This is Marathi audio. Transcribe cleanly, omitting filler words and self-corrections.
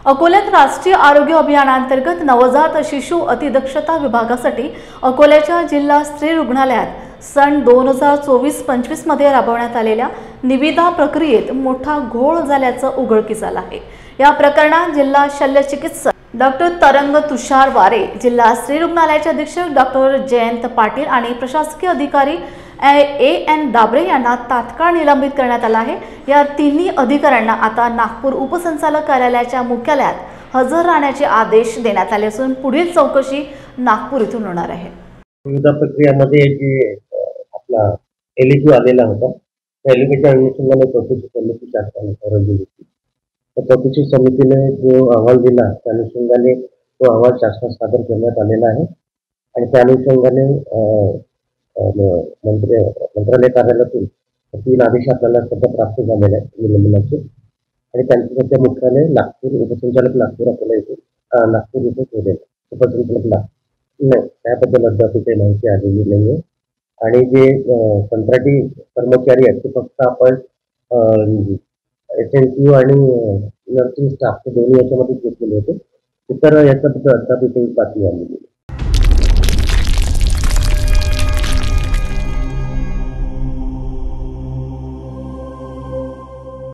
अकोल्यात राष्ट्रीय आरोग्य अभियानांतर्गत नवजात शिशु अतिदक्षता विभागासाठी अकोल्याच्या जिल्हा स्त्री रुग्णालयात सन 2024-25 मध्ये राबवण्यात आलेल्या निविदा प्रक्रियेत मोठा घोळ झाल्याचं उघडकीस आलं आहे। या प्रकरणात जिल्हा शल्यचिकित्सक डॉक्टर तरंग तुषार वारे, जिल्हा स्त्री रुग्णालयाचे अधीक्षक डॉक्टर जयंत पाटील आणि प्रशासकीय अधिकारी AN डाबरे यांना तात्काळ निलंबित करण्यात आला आहे। या तिन्ही अधिकाऱ्यांना आता नागपूर उपसंचालक कार्यालयाच्या मुख्यालयात हजर राहण्याचे आदेश देण्यात आले असून पुढील चौकशी नागपूर येथून होणार आहे। निविदा प्रक्रियेमध्ये जे आपला LEQ आलेला होता, त्या LEQच्या अनुषंगाने चौकशी समिती शासनाने रचली होती। तर चौकशी समितीने जो अहवाल दिला त्या अनुषंगाने तो अहवाल शासनास सादर करण्यात आलेला आहे आणि त्या अनुषंगाने मंत्रालय कार्यालयातून 3 आदेश आपल्याला सध्या प्राप्त झालेले आहेत निलंबनाचे आणि त्यांचे सध्या मुख्यालय नागपूर उपसंचालक नागपूर आपल्याला येथे नागपूर येथे ठेवलेले उपसंचालकला नाही त्याबद्दल अद्याप काही माहिती आलेली नाही आहे आणि जे कंत्राटी कर्मचारी आहेत ते फक्त आपण SNCU आणि नर्सिंग स्टाफ हे दोन्ही याच्यामध्ये घेतलेले होते, तर याच्याबद्दल अद्याप काही बातमी आलेली